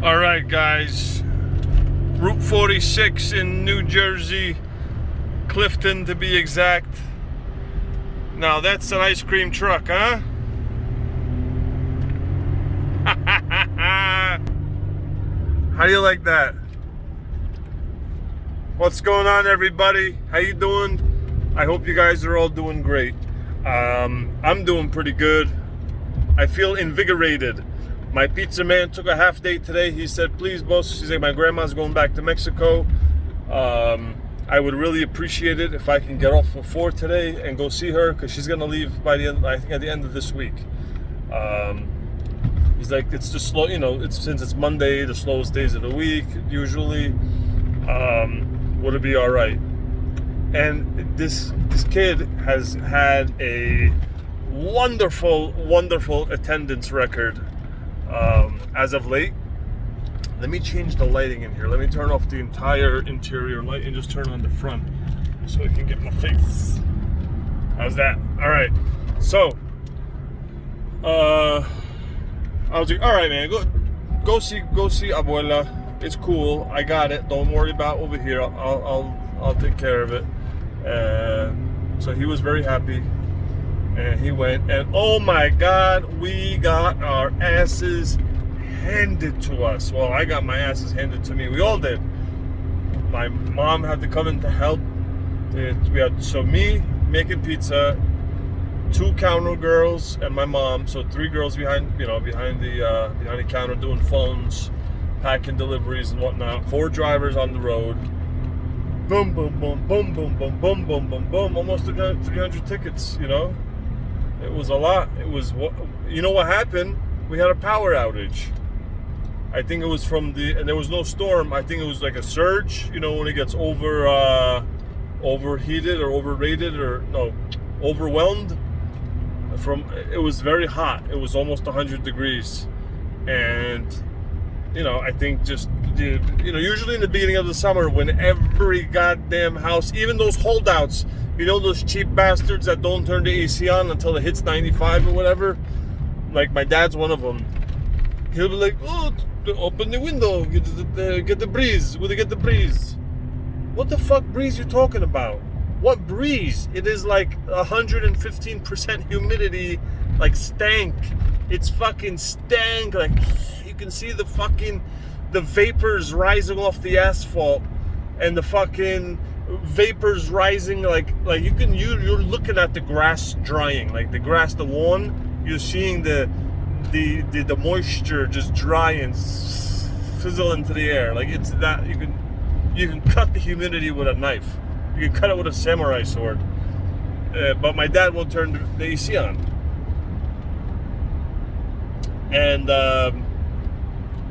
All right, guys. Route 46 in New Jersey, Clifton to be exact. Now that's an ice cream truck, huh? How do you like that? What's going on, everybody? How you doing? I hope you guys are all doing great. I'm doing pretty good. I feel invigorated. My pizza man took a half day today. He said, please, boss, he's like, my grandma's going back to Mexico. I would really appreciate it if I can get off for 4 today and go see her, because she's going to leave by the end, I think at the end of this week. He's like, it's just slow, since it's Monday, the slowest days of the week, usually. Would it be all right? And this kid has had a wonderful attendance record as of late. Let me change the lighting in here. Let me turn off the entire interior light and just turn on the front so I can get my face. How's that? All right. So I was like, all right, man, go see Abuela. It's cool. I got it. Don't worry about over here. I'll take care of it. So he was very happy, and he went. And oh my God, we got our asses handed to us. Well, I got my asses handed to me. We all did. My mom had to come in to help. We had me making pizza, 2 counter girls, and my mom. So 3 girls behind the counter doing phones, packing deliveries and whatnot. 4 drivers on the road. Boom, boom, boom, boom, boom, boom, boom, boom, boom, boom. Almost 300 tickets. It was a lot. It was what happened? We had a power outage. I think it was and there was no storm. I think it was like a surge. When it gets overheated or overrated overwhelmed. It was very hot. It was almost 100 degrees, and I think just usually in the beginning of the summer, when every goddamn house, even those holdouts, those cheap bastards that don't turn the AC on until it hits 95 or whatever. Like my dad's one of them. He'll be like, "Oh, open the window, get the breeze. Will they get the breeze?" What the fuck breeze you talking about? What breeze? It is like 115% humidity, like stank. It's fucking stank. Like you can see the vapors rising off the asphalt, and the fucking vapors rising like you're looking at the grass drying, like the lawn. You're seeing the moisture just dry and fizzle into the air. Like it's that you can cut the humidity with a knife. You can cut it with a samurai sword. But my dad won't turn the AC on. And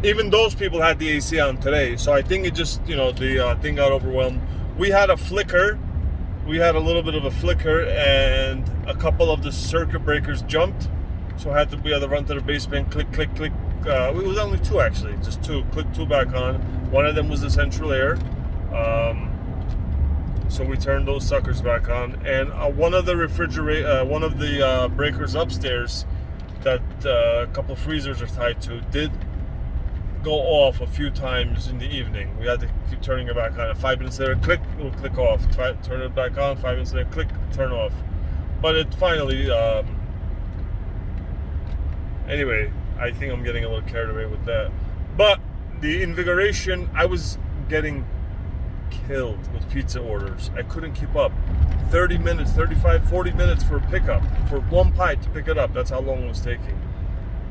even those people had the AC on today. So I think it just, the thing got overwhelmed. We had a flicker. We had a little bit of a flicker, and a couple of the circuit breakers jumped. So we had to run to the basement, click, click, click. It was only 2 actually, just 2. Click 2 back on. One of them was the central air. So we turned those suckers back on, and one of the breakers upstairs that a couple of freezers are tied to did go off a few times in the evening. We had to keep turning it back on. 5 minutes later, click, it will click off. Turn it back on. 5 minutes later, click, turn off. But it finally. Anyway, I think I'm getting a little carried away with that. But the invigoration, I was getting killed with pizza orders. I couldn't keep up. 30 minutes, 35, 40 minutes for a pickup. For 1 pie to pick it up. That's how long it was taking.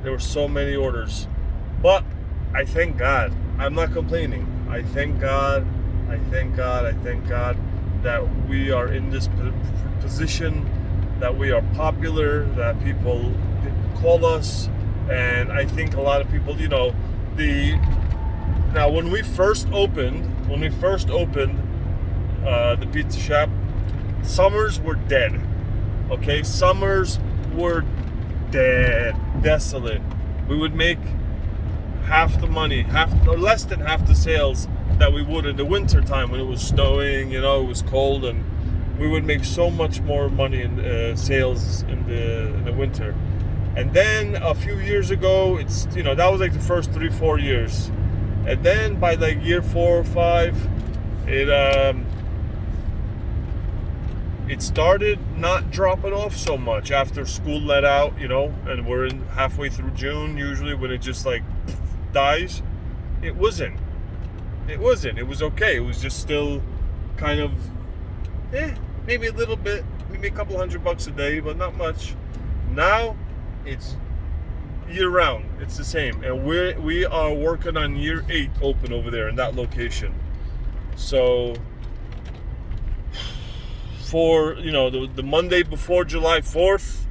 There were so many orders. But I thank God. I'm not complaining. I thank God that we are in this position, that we are popular, that people call us. And I think a lot of people, now when we first opened the pizza shop, summers were dead. Okay, summers were dead, desolate. We would make half the money, or less than half the sales that we would in the winter time when it was snowing, it was cold, and we would make so much more money in sales in the winter. And then a few years ago, that was like the first 3-4 years. And then by like year 4 or 5, it started not dropping off so much after school let out, and we're in halfway through June usually when it just like dies. It wasn't. It was okay. It was just still kind of, maybe a little bit, maybe a couple $100 a day, but not much. Now it's year round. It's the same, and we are working on year 8 open over there in that location. So for the Monday before July 4th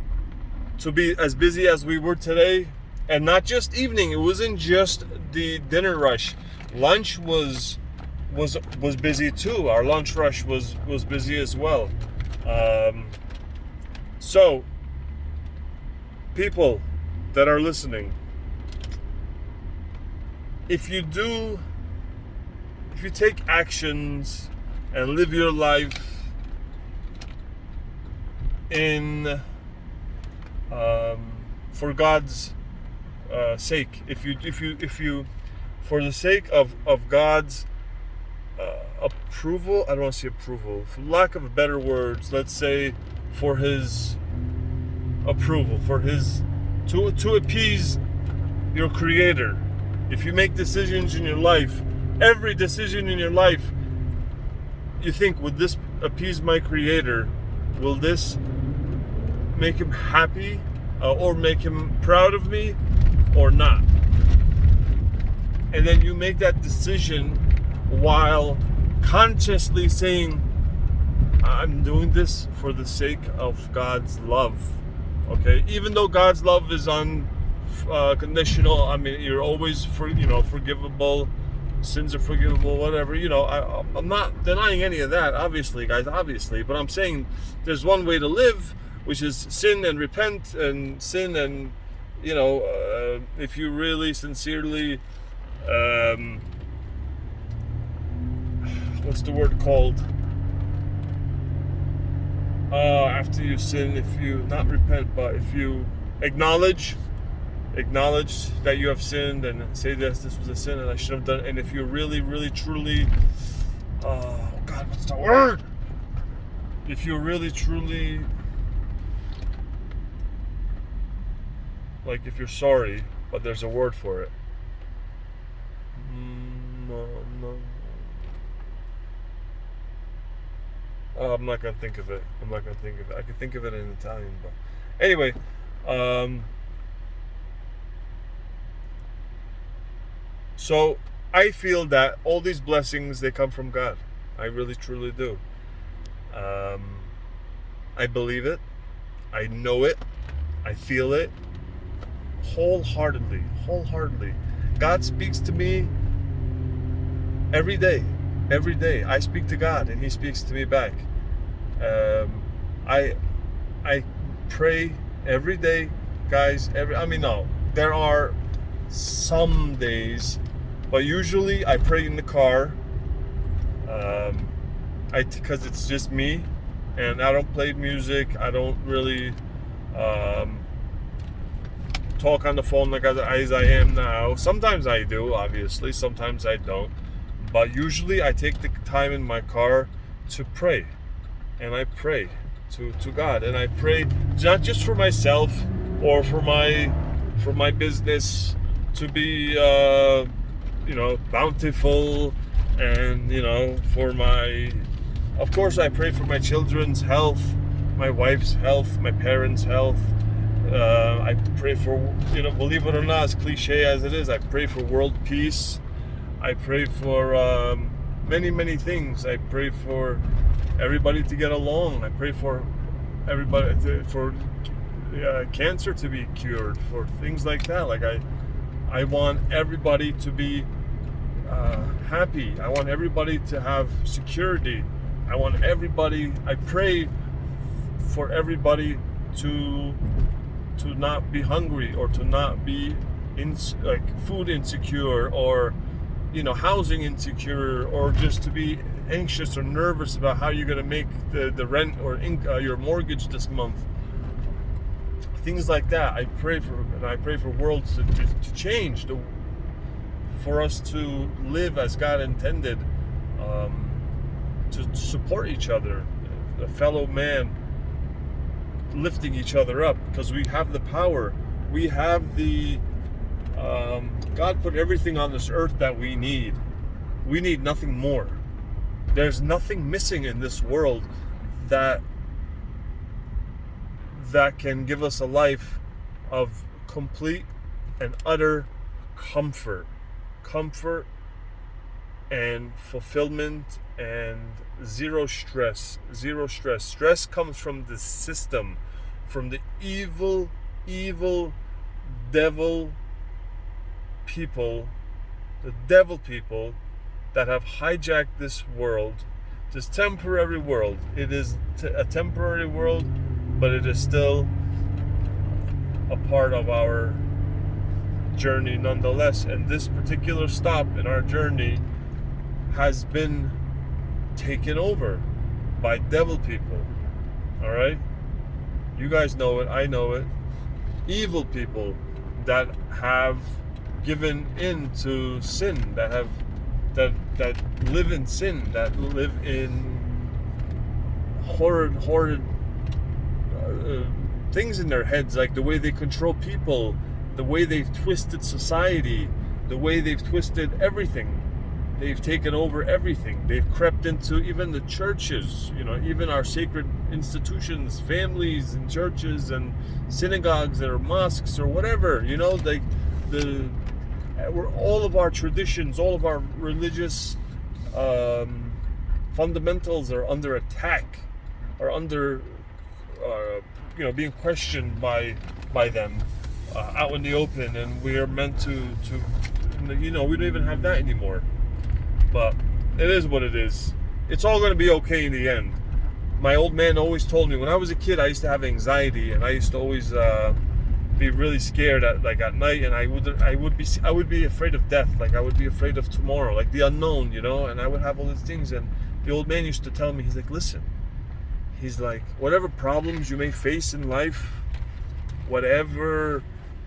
to be as busy as we were today, and not just evening. It wasn't just the dinner rush. Lunch was busy too. Our lunch rush was busy as well. So people that are listening, if you take actions and live your life in for God's sake, if you for the sake of God's approval, I don't want to say approval, for lack of better words, let's say for His approval, for His to appease your Creator. If you make decisions in your life, every decision in your life, you think, would this appease my Creator? Will this make Him happy or make Him proud of me or not? And then you make that decision while consciously saying, I'm doing this for the sake of God's love. Okay, even though God's love is unconditional, I mean, you're always forgivable, sins are forgivable, whatever. I'm not denying any of that, obviously, guys, but I'm saying there's one way to live, which is sin and repent and sin, and if you really sincerely, what's the word called? After you sin, if you not repent, but if you acknowledge that you have sinned and say this was a sin and I should have done, and if you really, really, truly, oh God, what's the word? If you really, truly, like if you're sorry, but there's a word for it. No. I'm not gonna think of it. I can think of it in Italian, but anyway, so I feel that all these blessings, they come from God. I really truly do. I believe it. I know it. I feel it wholeheartedly. God speaks to me every day. Every day I speak to God and He speaks to me back. I pray every day, guys. There are some days, but usually I pray in the car. Because it's just me, and I don't play music. I don't really talk on the phone like as I am now. Sometimes I do, obviously. Sometimes I don't. But usually I take the time in my car to pray. And I pray to God. And I pray not just for myself or for my business to be bountiful, and of course I pray for my children's health, my wife's health, my parents' health. I pray for, believe it or not, as cliche as it is, I pray for world peace. I pray for many, many things. I pray for everybody to get along. I pray for everybody for cancer to be cured, for things like that. Like I want everybody to be happy. I want everybody to have security. I pray for everybody to not be hungry, or to not be food insecure, or housing insecure, or just to be anxious or nervous about how you're going to make the rent or your mortgage this month. Things like that. I pray for worlds to change for us to live as God intended, to support each other, a fellow man, lifting each other up, because we have the power. We have the God put everything on this earth that we need. We need nothing more. There's nothing missing in this world that can give us a life of complete and utter comfort and fulfillment, and zero stress. Stress comes from the system, from the evil devil people, the devil people that have hijacked this world, this temporary world. It is a temporary world, but it is still a part of our journey nonetheless. And this particular stop in our journey has been taken over by devil people. All right? You guys know it. I know it. Evil people that have given in to sin, that live in sin, that live in horrid things in their heads, like the way they control people, the way they've twisted society, the way they've twisted everything. They've taken over everything. They've crept into even the churches, even our sacred institutions, families and churches and synagogues or mosques or whatever, where all of our traditions, all of our religious fundamentals are under attack, are under being questioned by them out in the open. And we are meant to we don't even have that anymore. But it is what it is. It's all going to be okay in the end. My old man always told me, when I was a kid, I used to have anxiety, and I used to always be really scared at night, and I would be afraid of death. Like I would be afraid of tomorrow, like the unknown, and I would have all these things. And the old man used to tell me, he's like, listen, he's like, whatever problems you may face in life, whatever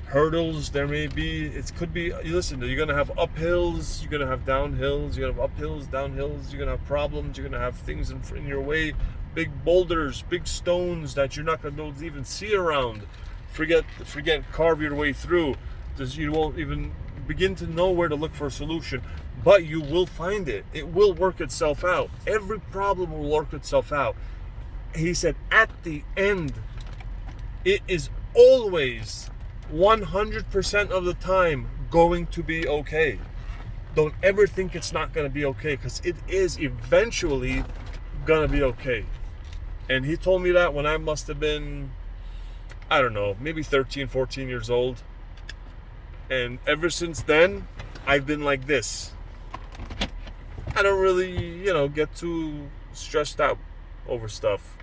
hurdles there may be, it could be, listen, you're going to have uphills, you're going to have downhills, you're going to have uphills, downhills, you're going to have problems, you're going to have things in your way, big boulders, big stones that you're not going to be able to even see around. Forget carve your way through. You won't even begin to know where to look for a solution, but you will find it. It will work itself out. Every problem will work itself out. He said, at the end, it is always 100% of the time going to be okay. Don't ever think it's not going to be okay, because it is eventually going to be okay. And he told me that when I must have been, I don't know, maybe 13, 14 years old. And ever since then, I've been like this. I don't really, get too stressed out over stuff.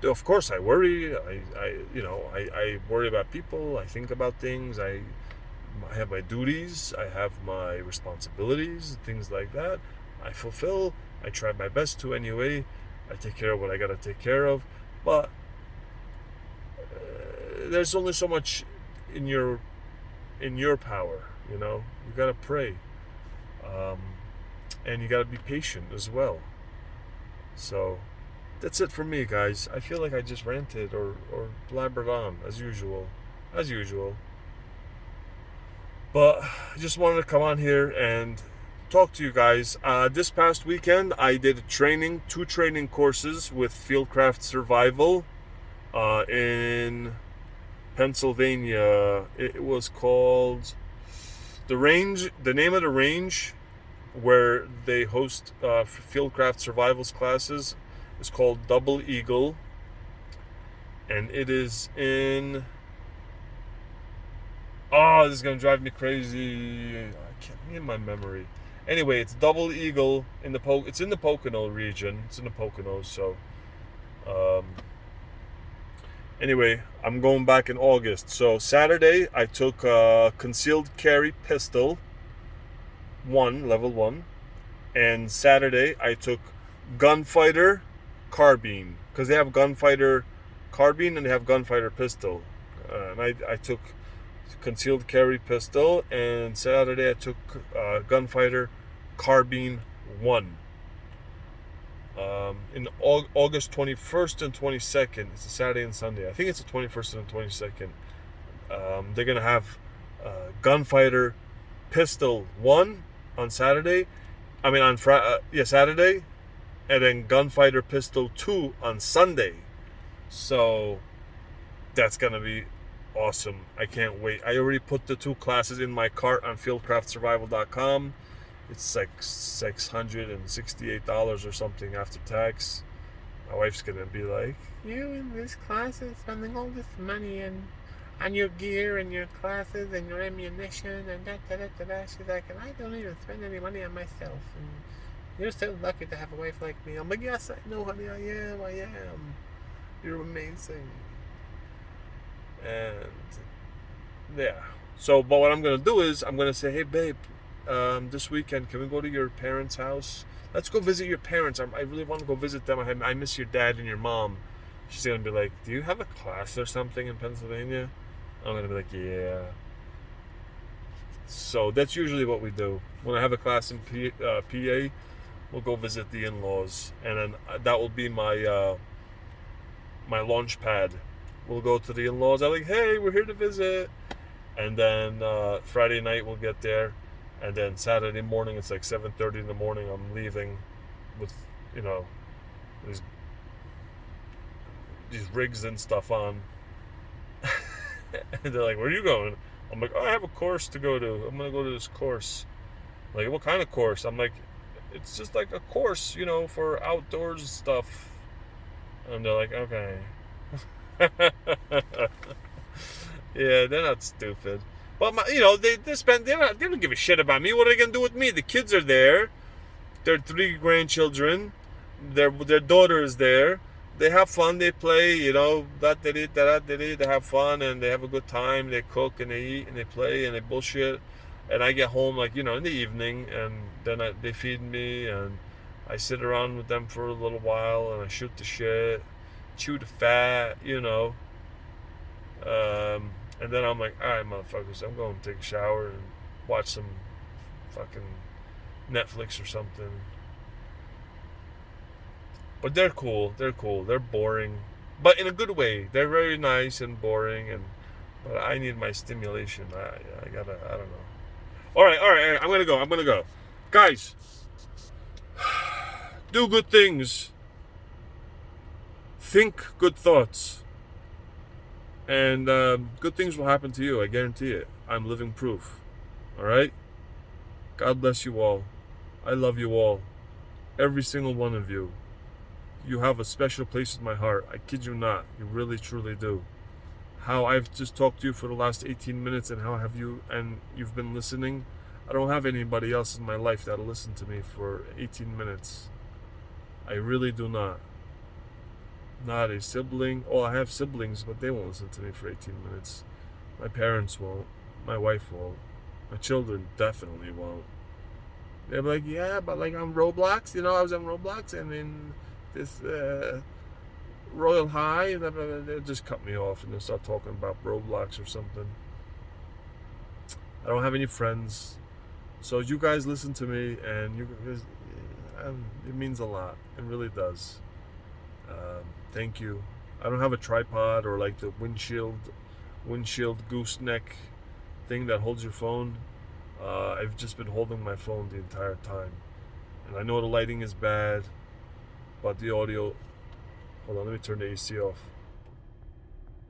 Of course, I worry. I worry about people. I think about things. I have my duties. I have my responsibilities, things like that. I fulfill. I try my best to anyway. I take care of what I gotta take care of. But there's only so much in your power. You gotta pray, and you gotta be patient as well. So that's it for me, guys. I feel like I just ranted or blabbered on as usual. But I just wanted to come on here and talk to you guys. This past weekend, I did two training courses with Fieldcraft Survival in Pennsylvania. It was called The name of the range where they host Fieldcraft Survivals classes is called Double Eagle, and it is in, this is gonna drive me crazy, I can't in my memory. Anyway, it's Double Eagle it's in the Pocono region. It's in the Poconos. So anyway, I'm going back in August. So Saturday I took concealed carry pistol level 1, and Saturday I took gunfighter carbine, because they have gunfighter carbine and they have gunfighter pistol, and I took concealed carry pistol, and Saturday I took Gunfighter Carbine 1. In August 21st and 22nd, it's a Saturday and Sunday. I think it's the 21st and 22nd. They're gonna have Gunfighter Pistol 1 on Saturday. I mean on Saturday, and then Gunfighter Pistol 2 on Sunday. So that's gonna be awesome. I can't wait. I already put the 2 classes in my cart on fieldcraftsurvival.com. It's like $668 or something after tax. My wife's gonna be like, "You in this class is spending all this money on your gear and your classes and your ammunition and da da da da da." She's like, "And I don't even spend any money on myself. And you're so lucky to have a wife like me." I'm like, "Yes, I know, honey. I am. You're amazing." And yeah. So, but what I'm gonna do is I'm gonna say, "Hey, babe, this weekend, can we go to your parents' house? Let's go visit your parents. I really want to go visit them. I miss your dad and your mom." She's gonna be like, "Do you have a class or something in Pennsylvania?" I'm gonna be like, "Yeah." So that's usually what we do. When I have a class in PA, we'll go visit the in-laws, and then that will be my my launch pad. We'll go to the in-laws. I'm like, "Hey, we're here to visit," and then Friday night we'll get there. And then Saturday morning, it's like 7:30 in the morning. I'm leaving with, these rigs and stuff on. And they're like, "Where are you going?" I'm like, "Oh, I have a course to go to. I'm going to go to this course." Like, "What kind of course?" I'm like, "It's just like a course, for outdoors stuff." And they're like, "Okay." Yeah, they're not stupid. But they don't give a shit about me. What are they gonna do with me? The kids are there. Their 3 grandchildren. Their daughter is there. They have fun. They play. They have fun and they have a good time. They cook and they eat and they play and they bullshit. And I get home in the evening, and then they feed me, and I sit around with them for a little while, and I shoot the shit, chew the fat, and then I'm like, "All right, motherfuckers, I'm going to take a shower and watch some fucking Netflix or something." But they're cool. They're boring, but in a good way. They're very nice and boring, but I need my stimulation. I don't know. All right. I'm gonna go. Guys, do good things. Think good thoughts. And good things will happen to you. I guarantee it. I'm living proof. All right? God bless you all. I love you all. Every single one of you. You have a special place in my heart. I kid you not. You really, truly do. How I've just talked to you for the last 18 minutes and you've been listening. I don't have anybody else in my life that'll listen to me for 18 minutes. I really do not. Not a sibling. Oh, I have siblings, but they won't listen to me for 18 minutes. My parents won't. My wife won't. My children definitely won't. They're like, "Yeah, but like on Roblox, I was on Roblox and in this Royal High," and they'll just cut me off and they'll start talking about Roblox or something. I don't have any friends. So you guys listen to me, and it means a lot. It really does. Thank you. I don't have a tripod or like the windshield gooseneck thing that holds your phone. I've just been holding my phone the entire time. And I know the lighting is bad, but the audio... Hold on, let me turn the AC off.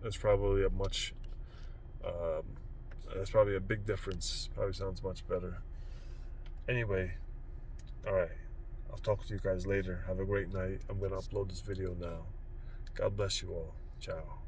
That's probably that's probably a big difference. Probably sounds much better. Anyway, alright. I'll talk to you guys later. Have a great night. I'm going to upload this video now. God bless you all. Ciao.